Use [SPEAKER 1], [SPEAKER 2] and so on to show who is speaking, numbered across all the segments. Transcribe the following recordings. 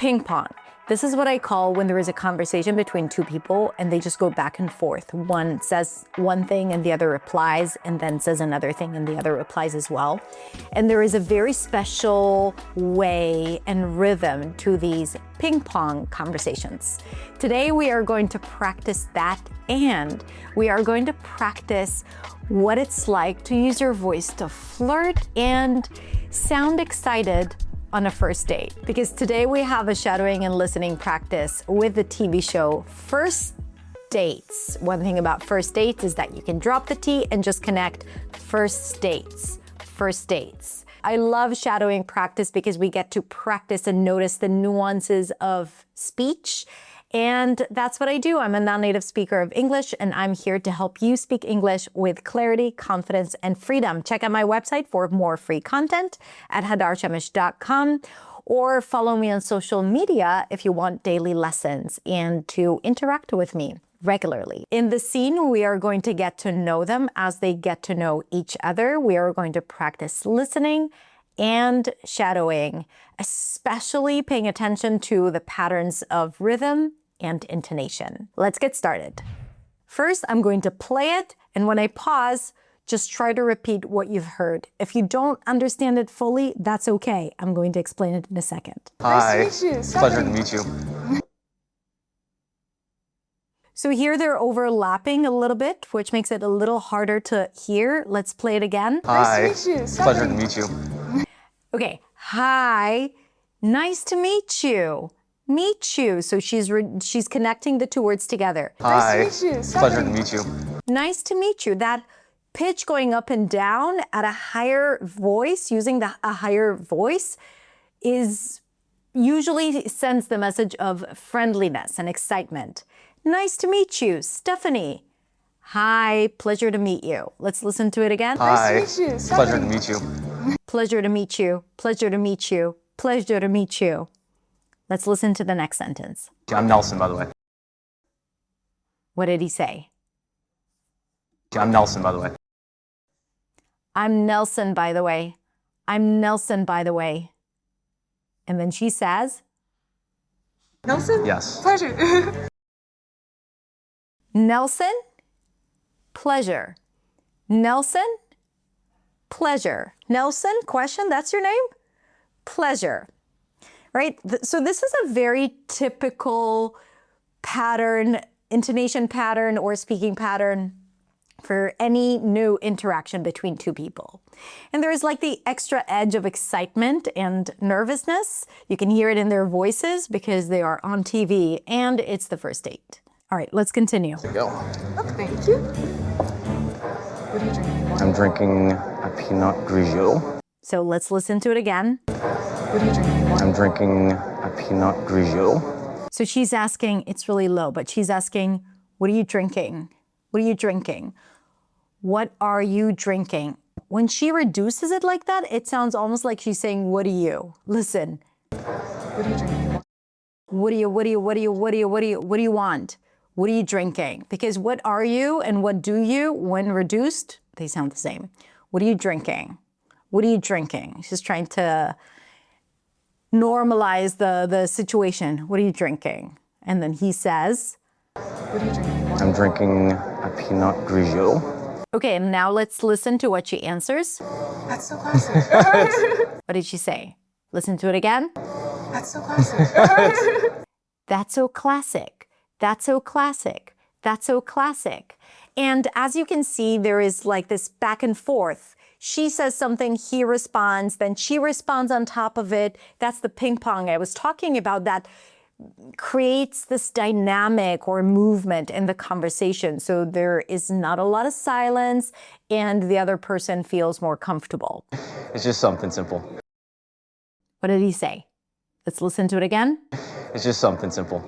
[SPEAKER 1] Ping pong. This is what I call when there is a conversation between two people and they just go back and forth. One says one thing and the other replies, and then says another thing and the other replies as well. And there is a very special way and rhythm to these ping pong conversations. Today we are going to practice that, and we are going to practice what it's like to use your voice to flirt and sound excited on a first date. Because today we have a shadowing and listening practice with the TV show First Dates. One thing about first dates is that you can drop the T and just connect first dates. First dates. I love shadowing practice because we get to practice and notice the nuances of speech. And that's what I do. I'm a non-native speaker of English, and I'm here to help you speak English with clarity, confidence, and freedom. Check out my website for more free content at hadarshamish.com, or follow me on social media if you want daily lessons and to interact with me regularly. In the scene, we are going to get to know them as they get to know each other. We are going to practice listening and shadowing, especially paying attention to the patterns of rhythm and intonation. Let's get started. First, I'm going to play it, and when I pause, just try to repeat what you've heard. If you don't understand it fully, that's okay. I'm going to explain it in a second.
[SPEAKER 2] Hi,
[SPEAKER 3] Nice to meet you.
[SPEAKER 2] pleasure to meet you.
[SPEAKER 1] So here they're overlapping a little bit, which makes it a little harder to hear. Let's play it again.
[SPEAKER 2] Hi,
[SPEAKER 3] Nice to meet you.
[SPEAKER 2] pleasure to meet you.
[SPEAKER 1] Okay, hi, nice to meet you. Meet you. So she's connecting the two words together.
[SPEAKER 2] Hi,
[SPEAKER 3] Nice to meet you.
[SPEAKER 2] pleasure to meet you.
[SPEAKER 1] Nice to meet you. That pitch going up and down at a higher voice, using a higher voice, is usually sends the message of friendliness and excitement. Nice to meet you, Stephanie. Hi, pleasure to meet you. Let's listen to it again.
[SPEAKER 2] Hi,
[SPEAKER 3] Nice to meet you.
[SPEAKER 2] pleasure to meet you.
[SPEAKER 1] Pleasure to meet you. Pleasure to meet you. Pleasure to meet you. Let's listen to the next sentence.
[SPEAKER 2] I'm Nelson, by the way.
[SPEAKER 1] What did he say?
[SPEAKER 2] I'm Nelson, by the way.
[SPEAKER 1] I'm Nelson, by the way. I'm Nelson, by the way. And then she says,
[SPEAKER 3] Nelson?
[SPEAKER 2] Yes.
[SPEAKER 3] Pleasure.
[SPEAKER 1] Nelson, pleasure. Nelson, pleasure. Nelson, question, that's your name? Pleasure. Right? So this is a very typical pattern, intonation pattern or speaking pattern for any new interaction between two people. And there's like the extra edge of excitement and nervousness. You can hear it in their voices because they are on TV and it's the first date. All right, let's continue.
[SPEAKER 2] There you go.
[SPEAKER 3] Oh, thank you. What are you drinking?
[SPEAKER 2] I'm drinking a Pinot Grigio.
[SPEAKER 1] So let's listen to it again.
[SPEAKER 3] What are you drinking?
[SPEAKER 2] I'm drinking a Pinot Grigio.
[SPEAKER 1] So she's asking, it's really low, but she's asking, what are you drinking? What are you drinking? What are you drinking? When she reduces it like that, it sounds almost like she's saying, what are you? Listen.
[SPEAKER 3] What are you drinking?
[SPEAKER 1] What do you want? What are you drinking? Because what are you and what do you, when reduced, they sound the same. What are you drinking? What are you drinking? She's trying to normalize the situation. What are you drinking? And then he says,
[SPEAKER 3] What are you drinking?
[SPEAKER 2] I'm drinking a Pinot Grigio.
[SPEAKER 1] okay, now let's listen to what she answers.
[SPEAKER 3] That's so classic.
[SPEAKER 1] What did she say? Listen to it again.
[SPEAKER 3] That's so classic.
[SPEAKER 1] That's so classic. That's so classic. That's so classic. And as you can see, there is like this back and forth. She says something, he responds, then she responds on top of it. That's the ping pong I was talking about that creates this dynamic or movement in the conversation. So there is not a lot of silence and the other person feels more comfortable.
[SPEAKER 2] It's just something simple.
[SPEAKER 1] What did he say? Let's listen to it again.
[SPEAKER 2] It's just something simple.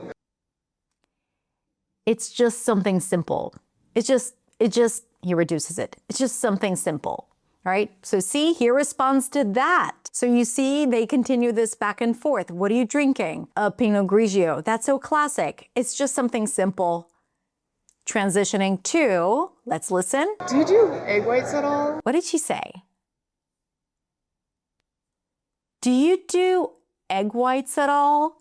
[SPEAKER 1] It's just something simple. He reduces it. It's just something simple. All right, so see, he responds to that. So you see, they continue this back and forth. What are you drinking? A Pinot Grigio. That's so classic. It's just something simple. Transitioning to, let's listen.
[SPEAKER 3] Do you do egg whites at all?
[SPEAKER 1] What did she say? Do you do egg whites at all?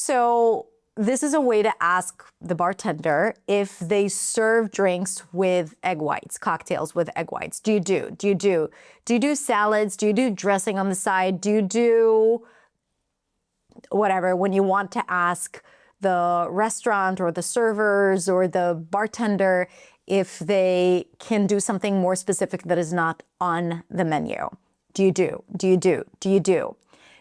[SPEAKER 1] So this is a way to ask the bartender if they serve drinks with egg whites, cocktails with egg whites. Do you do salads? Do you do dressing on the side? Do you do whatever when you want to ask the restaurant or the servers or the bartender if they can do something more specific that is not on the menu? Do you do? Do you do? Do you do?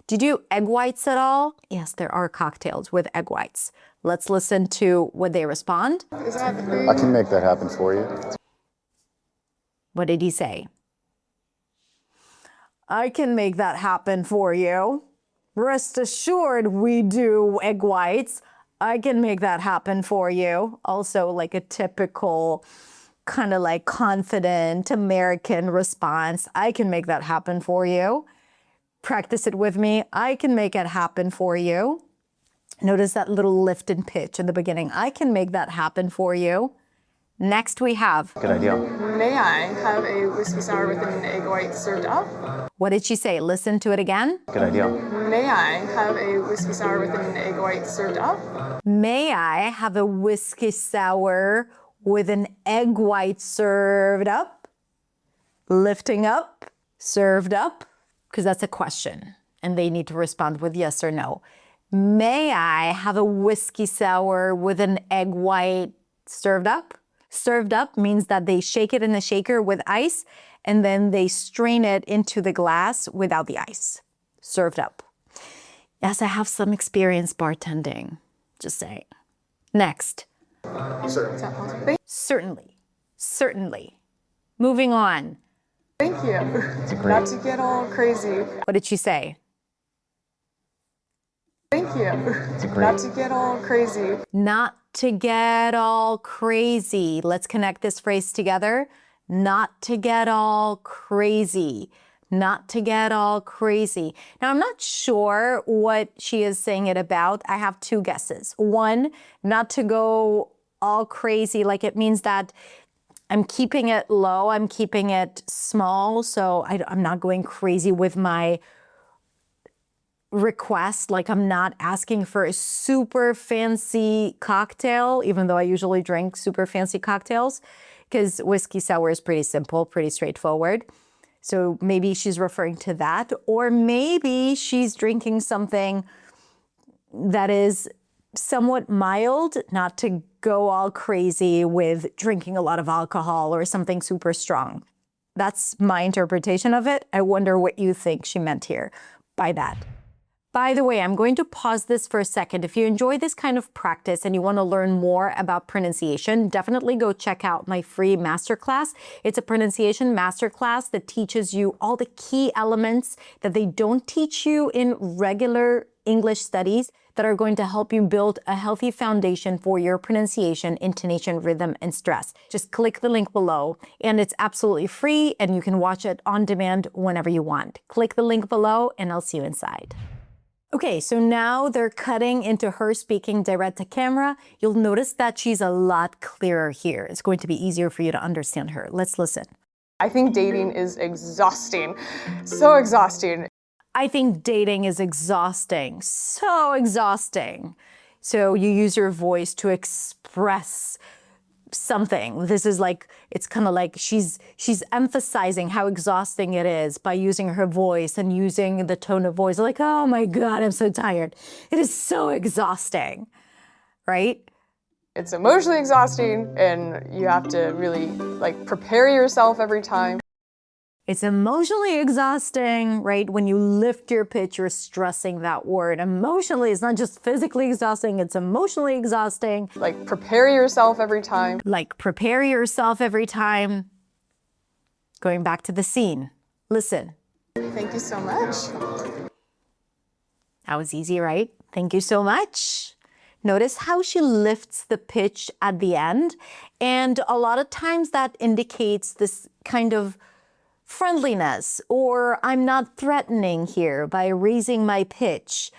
[SPEAKER 1] Do you do egg whites at all? Yes, there are cocktails with egg whites. Let's listen to what they respond.
[SPEAKER 3] Is that the thing?
[SPEAKER 4] I can make that happen for you.
[SPEAKER 1] What did he say? I can make that happen for you. Rest assured we do egg whites. I can make that happen for you. Also like a typical kind of like confident American response. I can make that happen for you. Practice it with me. I can make it happen for you. Notice that little lift in pitch in the beginning. I can make that happen for you. Next we have.
[SPEAKER 2] Good idea.
[SPEAKER 3] May I have a whiskey sour with an egg white served up?
[SPEAKER 1] What did she say? Listen to it again.
[SPEAKER 2] Good idea.
[SPEAKER 3] May I have a whiskey sour with an egg white served up?
[SPEAKER 1] May I have a whiskey sour with an egg white served up? Lifting up, served up, because that's a question and they need to respond with yes or no. May I have a whiskey sour with an egg white served up? Served up means that they shake it in a shaker with ice and then they strain it into the glass without the ice. Served up. Yes, I have some experience bartending, just saying. Next.
[SPEAKER 3] Is that possible?
[SPEAKER 1] Certainly. Certainly. Moving on.
[SPEAKER 3] Thank you. Not to get all crazy.
[SPEAKER 1] What did she say?
[SPEAKER 3] Thank you. Not to get all crazy.
[SPEAKER 1] Not to get all crazy. Let's connect this phrase together. Not to get all crazy. Not to get all crazy. Now, I'm not sure what she is saying it about. I have two guesses. One, not to go all crazy, like it means that I'm keeping it low, I'm keeping it small, so I'm not going crazy with my request. Like I'm not asking for a super fancy cocktail, even though I usually drink super fancy cocktails, because whiskey sour is pretty simple, pretty straightforward. So maybe she's referring to that, or maybe she's drinking something that is somewhat mild, not to go all crazy with drinking a lot of alcohol or something super strong. That's my interpretation of it. I wonder what you think she meant here by that. By the way, I'm going to pause this for a second. If you enjoy this kind of practice and you want to learn more about pronunciation, definitely go check out my free masterclass. It's a pronunciation masterclass that teaches you all the key elements that they don't teach you in regular English studies that are going to help you build a healthy foundation for your pronunciation, intonation, rhythm, and stress. Just click the link below, and it's absolutely free, and you can watch it on demand whenever you want. Click the link below, and I'll see you inside. Okay, so now they're cutting into her speaking direct to camera. You'll notice that she's a lot clearer here. It's going to be easier for you to understand her. Let's listen.
[SPEAKER 3] I think dating is exhausting. So exhausting.
[SPEAKER 1] I think dating is exhausting, so exhausting. So you use your voice to express something. This is like, it's kind of like she's emphasizing how exhausting it is by using her voice and using the tone of voice. Like, oh my God, I'm so tired. It is so exhausting, right?
[SPEAKER 3] It's emotionally exhausting and you have to really prepare yourself every time.
[SPEAKER 1] It's emotionally exhausting, right? When you lift your pitch, you're stressing that word. Emotionally, it's not just physically exhausting, it's emotionally exhausting.
[SPEAKER 3] Prepare yourself every time.
[SPEAKER 1] Prepare yourself every time. Going back to the scene. Listen.
[SPEAKER 3] Thank you so much.
[SPEAKER 1] That was easy, right? Thank you so much. Notice how she lifts the pitch at the end. And a lot of times that indicates this kind of friendliness, or I'm not threatening here by raising my pitch.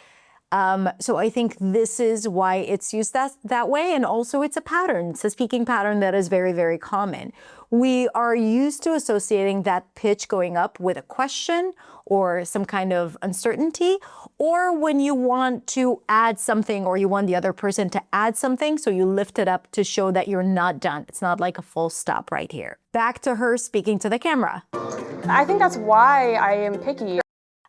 [SPEAKER 1] So I think this is why it's used that way. And also it's a pattern. It's a speaking pattern that is very, very common. We are used to associating that pitch going up with a question or some kind of uncertainty, or when you want to add something or you want the other person to add something, so you lift it up to show that you're not done. It's not like a full stop right here. Back to her speaking to the camera.
[SPEAKER 3] I think that's why I am picky.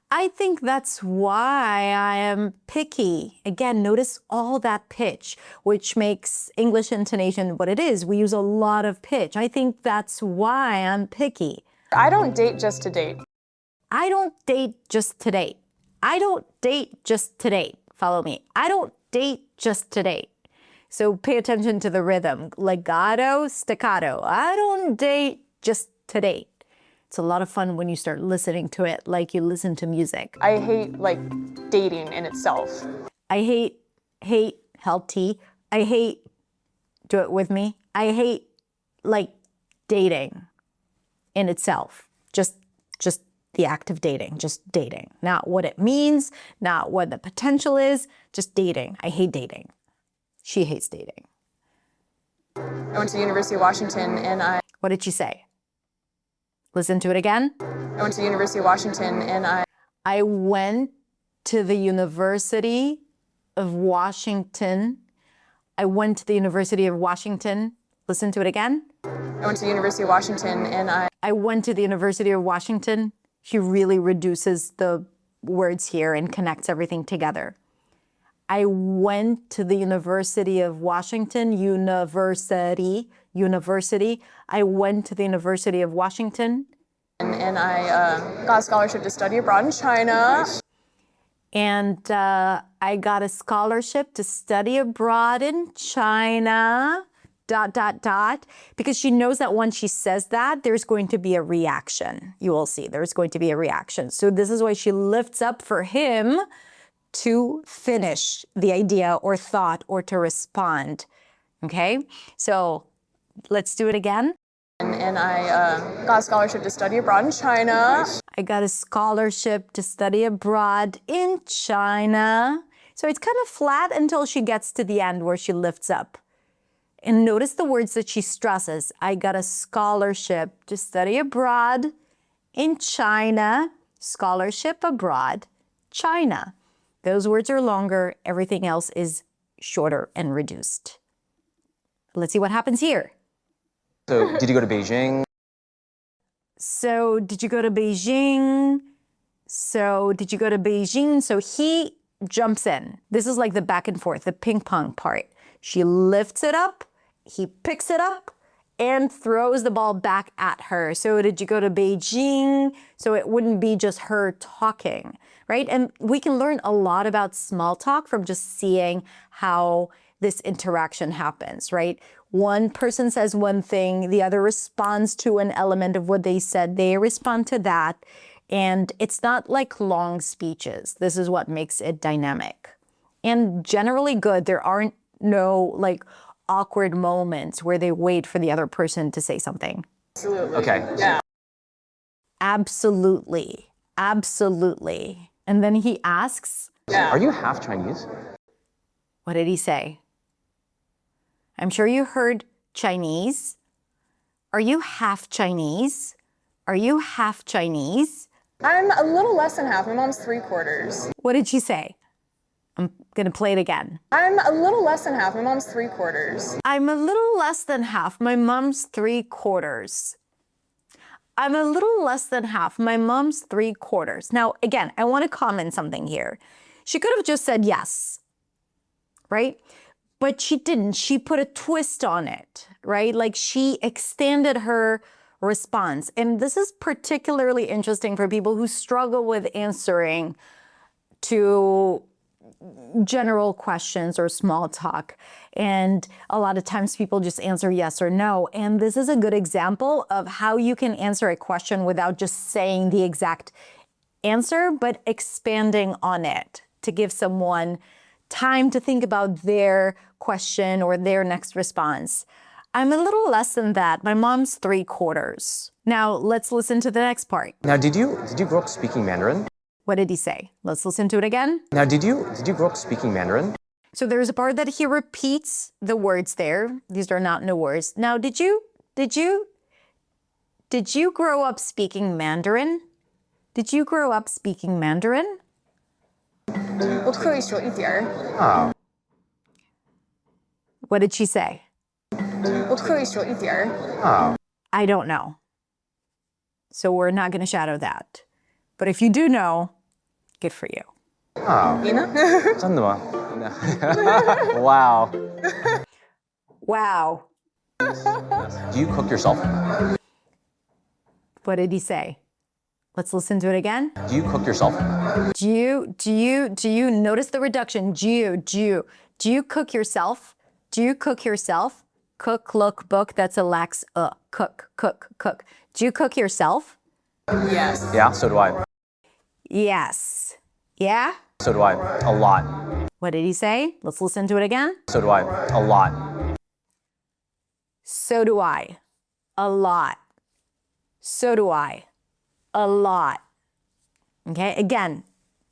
[SPEAKER 1] I think that's why I am picky. Again, notice all that pitch, which makes English intonation what it is. We use a lot of pitch. I think that's why I'm picky.
[SPEAKER 3] I don't date just to date.
[SPEAKER 1] I don't date just to date. I don't date just to date. Follow me. I don't date just to date. So pay attention to the rhythm. Legato, staccato. I don't date just to date. It's a lot of fun when you start listening to it like you listen to music.
[SPEAKER 3] I hate like dating in itself.
[SPEAKER 1] I hate, healthy. I hate, do it with me. I hate like dating in itself. Just the act of dating, just dating. Not what it means, not what the potential is, just dating. I hate dating. She hates dating.
[SPEAKER 3] I went to the University of Washington and
[SPEAKER 1] What did she say? Listen to it again.
[SPEAKER 3] I went to the University of Washington and
[SPEAKER 1] I went to the University of Washington. I went to the University of Washington. Listen to it again.
[SPEAKER 3] I went to the University of Washington and
[SPEAKER 1] I went to the University of Washington. She really reduces the words here and connects everything together. I went to the University of Washington, university. I went to the University of Washington.
[SPEAKER 3] And I got a scholarship to study abroad in China.
[SPEAKER 1] And I got a scholarship to study abroad in China, ... Because she knows that once she says that, there's going to be a reaction. You will see, there's going to be a reaction. So this is why she lifts up for him to finish the idea or thought or to respond. Okay, so let's do it again.
[SPEAKER 3] And I got a scholarship to study abroad in China.
[SPEAKER 1] I got a scholarship to study abroad in China. So it's kind of flat until she gets to the end where she lifts up. And notice the words that she stresses. I got a scholarship to study abroad in China. Scholarship abroad, China. Those words are longer. Everything else is shorter and reduced. Let's see what happens here.
[SPEAKER 2] So, did you go to Beijing?
[SPEAKER 1] So, did you go to Beijing? So, did you go to Beijing? So, he jumps in. This is like the back and forth, the ping-pong part. She lifts it up, he picks it up, and throws the ball back at her. So, did you go to Beijing? So, it wouldn't be just her talking, right? And we can learn a lot about small talk from just seeing how this interaction happens, right? One person says one thing, the other responds to an element of what they said. They respond to that. And it's not like long speeches. This is what makes it dynamic. And generally good. There aren't no like awkward moments where they wait for the other person to say something.
[SPEAKER 3] Absolutely.
[SPEAKER 2] Okay.
[SPEAKER 3] Yeah.
[SPEAKER 1] Absolutely. Absolutely. And then he asks,
[SPEAKER 3] Yeah.
[SPEAKER 2] Are you half Chinese?
[SPEAKER 1] what did he say? I'm sure you heard Chinese. Are you half Chinese? Are you half Chinese?
[SPEAKER 3] I'm a little less than half. My mom's 3/4.
[SPEAKER 1] What did she say? I'm going to play it again.
[SPEAKER 3] I'm a little less than half. My mom's 3/4.
[SPEAKER 1] I'm a little less than half. My mom's 3/4. I'm a little less than half. My mom's 3/4. Now, again, I want to comment something here. She could have just said yes, right? But she didn't. She put a twist on it, right? Like she extended her response. And this is particularly interesting for people who struggle with answering to general questions or small talk. And a lot of times people just answer yes or no. And this is a good example of how you can answer a question without just saying the exact answer, but expanding on it to give someone time to think about their question or their next response. I'm a little less than that. My mom's 3/4. Now let's listen to the next part.
[SPEAKER 2] Now, did you grow up speaking Mandarin?
[SPEAKER 1] What did he say? Let's listen to it again.
[SPEAKER 2] Now, did you grow up speaking Mandarin?
[SPEAKER 1] So there's a part that he repeats the words there. These are not new words. Now, did you grow up speaking Mandarin? Did you grow up speaking Mandarin?
[SPEAKER 3] 我可以说一点儿，
[SPEAKER 2] Oh.
[SPEAKER 1] What did she say?
[SPEAKER 3] 我可以说一点儿。
[SPEAKER 2] Oh.
[SPEAKER 1] I don't know. So we're not going to shadow that. But if you do know, good for you.
[SPEAKER 2] Oh.
[SPEAKER 3] 你呢？
[SPEAKER 2] 真的吗？Wow.
[SPEAKER 1] Wow.
[SPEAKER 2] Do you cook yourself?
[SPEAKER 1] What did he say? Let's listen to it again.
[SPEAKER 2] Do you cook yourself?
[SPEAKER 1] Do you notice the reduction? Do you cook yourself? Do you cook yourself? Cook, look, book, that's a lax cook. Do you cook yourself?
[SPEAKER 3] Yes.
[SPEAKER 2] Yeah, so do I.
[SPEAKER 1] Yes. Yeah?
[SPEAKER 2] So do I. A lot.
[SPEAKER 1] What did he say? Let's listen to it again.
[SPEAKER 2] So do I. A lot.
[SPEAKER 1] So do I. A lot. So do I. A lot. Okay, again,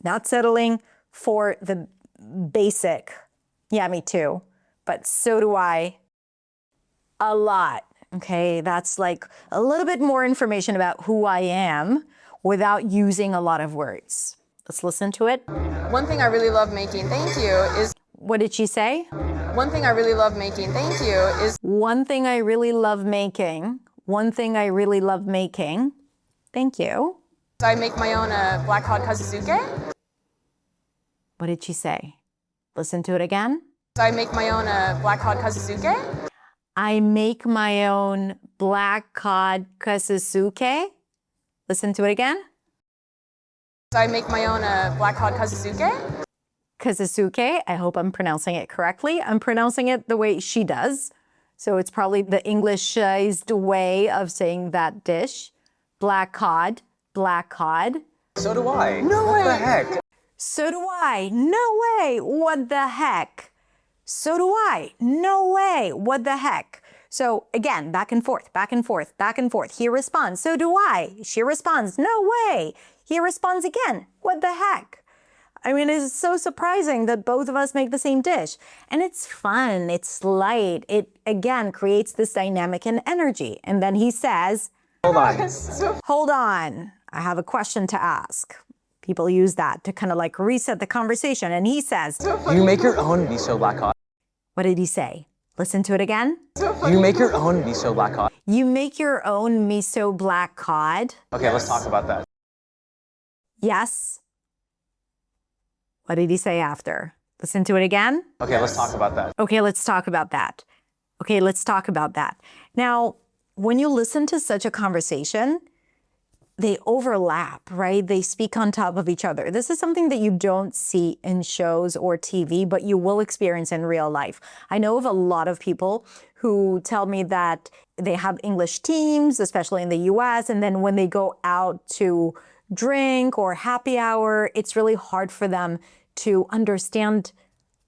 [SPEAKER 1] not settling for the basic. Yeah, me too. But so do I. A lot. Okay, that's like a little bit more information about who I am without using a lot of words. Let's listen to it.
[SPEAKER 3] One thing I really love making, thank you, is
[SPEAKER 1] What did she say?
[SPEAKER 3] one thing I really love making, thank you, is
[SPEAKER 1] One thing I really love making. One thing I really love making. Thank you.
[SPEAKER 3] I make my own black hot kazusuke.
[SPEAKER 1] What did she say? Listen to it again.
[SPEAKER 3] I make my own black hot kazusuke.
[SPEAKER 1] I make my own black cod kasasuke. Listen to it again.
[SPEAKER 3] I make my own black hot kazusuke.
[SPEAKER 1] Kasasuke. I hope I'm pronouncing it correctly. I'm pronouncing it the way she does. So it's probably the Englishized way of saying that dish. Black cod. Black cod.
[SPEAKER 2] So do I.
[SPEAKER 3] No
[SPEAKER 2] What
[SPEAKER 3] way.
[SPEAKER 2] the heck?
[SPEAKER 1] So do I. No way. What the heck? So do I. No way. What the heck? So again, back and forth, back and forth, back and forth. He responds, so do I. She responds, no way. He responds again, what the heck? I mean, it's so surprising that both of us make the same dish. And it's fun, it's light. It, again, creates this dynamic and energy. And then he says,
[SPEAKER 2] Hold on.
[SPEAKER 1] hold on, I have a question to ask. People use that to kind of like reset the conversation. And he says,
[SPEAKER 2] Do you make your own miso black hot?
[SPEAKER 1] what did he say? Listen to it again.
[SPEAKER 2] Do you make your own miso black hot?
[SPEAKER 1] You make your own miso black cod?
[SPEAKER 2] Okay, let's talk about that.
[SPEAKER 1] Yes. What did he say after? Listen to it again.
[SPEAKER 2] Okay, let's talk about that.
[SPEAKER 1] Okay, let's talk about that. Okay, let's talk about that. Now, when you listen to such a conversation, they overlap, right? They speak on top of each other. This is something that you don't see in shows or TV, but you will experience in real life. I know of a lot of people who tell me that they have English teams, especially in the US, and then when they go out to drink or happy hour, it's really hard for them to understand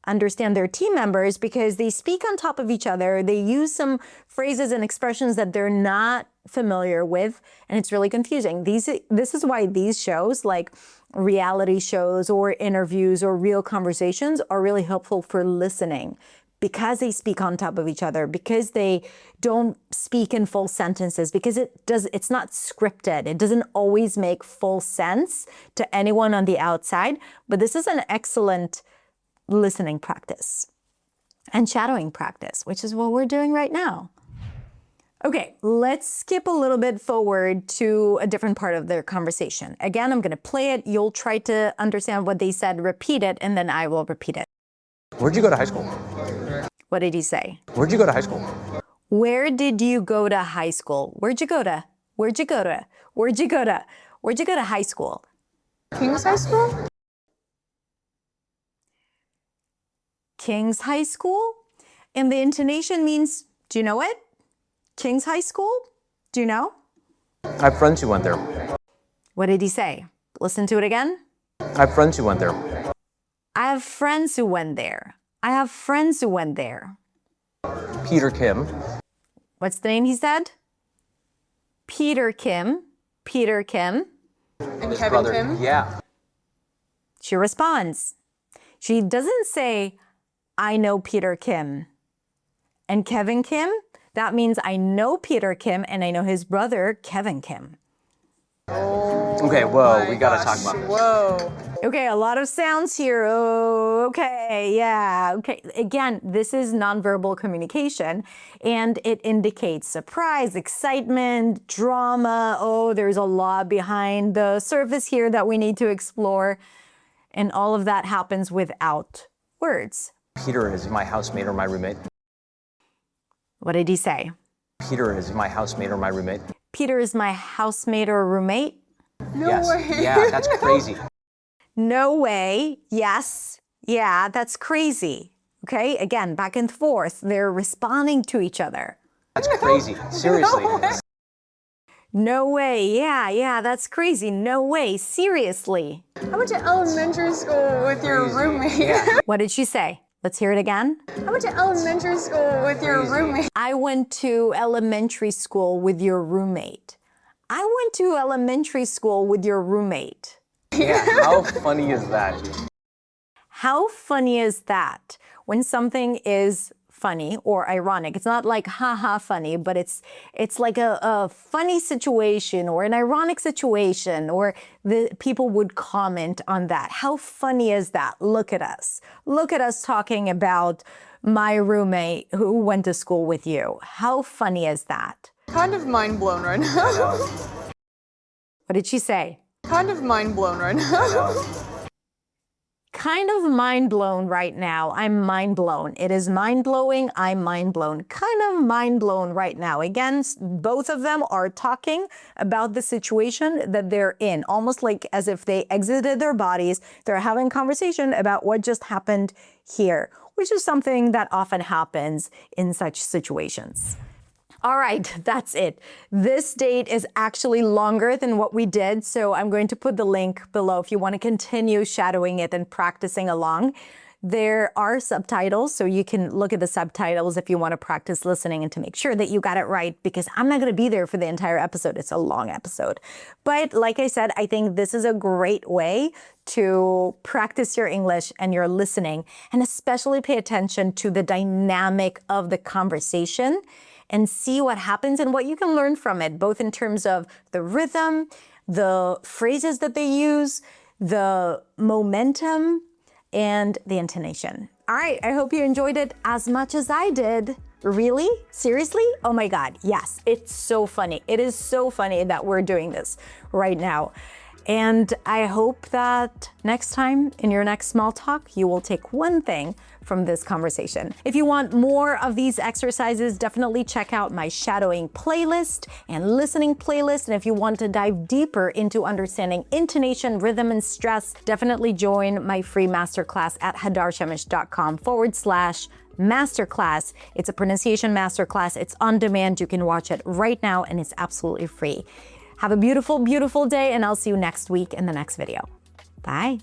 [SPEAKER 1] their team members because they speak on top of each other. They use some phrases and expressions that they're not familiar with, and it's really confusing. This is why these shows, like reality shows or interviews or real conversations, are really helpful for listening because they speak on top of each other, because they don't speak in full sentences, because it's not scripted. It doesn't always make full sense to anyone on the outside, but this is an excellent listening practice and shadowing practice, which is what we're doing right now. Okay, let's skip a little bit forward to a different part of their conversation. Again, I'm going to play it. You'll try to understand what they said, repeat it, and then I will repeat it.
[SPEAKER 2] Where'd you go to high school?
[SPEAKER 1] What did he say?
[SPEAKER 2] Where'd you go to high school?
[SPEAKER 1] Where did you go to high school? Where'd you go to? Where'd you go to? Where'd you go to? Where'd you go to high school?
[SPEAKER 3] King's High School?
[SPEAKER 1] King's High School? And the intonation means, do you know it? King's High School? Do you know?
[SPEAKER 2] I have friends who went there.
[SPEAKER 1] What did he say? Listen to it again.
[SPEAKER 2] I have friends who went there.
[SPEAKER 1] I have friends who went there. I have friends who went there.
[SPEAKER 2] Peter Kim.
[SPEAKER 1] What's the name he said? Peter Kim. Peter Kim.
[SPEAKER 3] And Kevin
[SPEAKER 2] Brother.
[SPEAKER 3] Kim?
[SPEAKER 2] Yeah.
[SPEAKER 1] She responds. She doesn't say, I know Peter Kim and Kevin Kim. That means I know Peter Kim and I know his brother, Kevin Kim.
[SPEAKER 2] Okay, whoa, we gotta talk about this.
[SPEAKER 3] Whoa.
[SPEAKER 1] Okay, a lot of sounds here. Oh, okay, yeah, okay. Again, this is nonverbal communication, and it indicates surprise, excitement, drama. Oh, there's a lot behind the surface here that we need to explore, and all of that happens without words.
[SPEAKER 2] Peter is my housemate or my roommate.
[SPEAKER 1] What did he say?
[SPEAKER 2] Peter is my housemate or my roommate.
[SPEAKER 1] Peter is my housemate or roommate?
[SPEAKER 2] Yes. Yeah, that's crazy.
[SPEAKER 1] No way. Yes. Yeah, that's crazy. Okay, again, back and forth. They're responding to each other.
[SPEAKER 2] That's crazy. Seriously.
[SPEAKER 1] No way. Yeah, that's crazy. No way. Seriously.
[SPEAKER 3] I went to elementary school with your roommate.
[SPEAKER 2] Yeah.
[SPEAKER 1] What did she say? Let's hear it again.
[SPEAKER 3] I went to elementary school with your roommate.
[SPEAKER 1] I went to elementary school with your roommate. I went to elementary school with your roommate.
[SPEAKER 2] Yeah, how funny is that?
[SPEAKER 1] How funny is that? When something is funny or ironic, it's not like haha funny, but it's like a funny situation or an ironic situation, or the people would comment on that. How funny is that? Look at us. Look at us talking about my roommate who went to school with you. How funny is that?
[SPEAKER 3] Kind of mind blown right now.
[SPEAKER 1] What did she say?
[SPEAKER 3] Kind of mind blown right now.
[SPEAKER 1] Kind of mind blown right now. I'm mind blown. It is mind blowing. I'm mind blown. Kind of mind blown right now. Again, both of them are talking about the situation that they're in, almost like as if they exited their bodies. They're having a conversation about what just happened here, which is something that often happens in such situations. All right, that's it. This date is actually longer than what we did, so I'm going to put the link below if you want to continue shadowing it and practicing along. There are subtitles, so you can look at the subtitles if you want to practice listening and to make sure that you got it right, because I'm not going to be there for the entire episode. It's a long episode. But like I said, I think this is a great way to practice your English and your listening, and especially pay attention to the dynamic of the conversation and see what happens and what you can learn from it, both in terms of the rhythm, the phrases that they use, the momentum, and the intonation. All right, I hope you enjoyed it as much as I did. Really? Seriously? Oh my God, yes, it's so funny. It is so funny that we're doing this right now. And I hope that next time in your next small talk, you will take one thing from this conversation. If you want more of these exercises, definitely check out my shadowing playlist and listening playlist. And if you want to dive deeper into understanding intonation, rhythm, and stress, definitely join my free masterclass at hadarshamish.com/masterclass. It's a pronunciation masterclass. It's on demand. You can watch it right now and it's absolutely free. Have a beautiful, beautiful day, and I'll see you next week in the next video. Bye.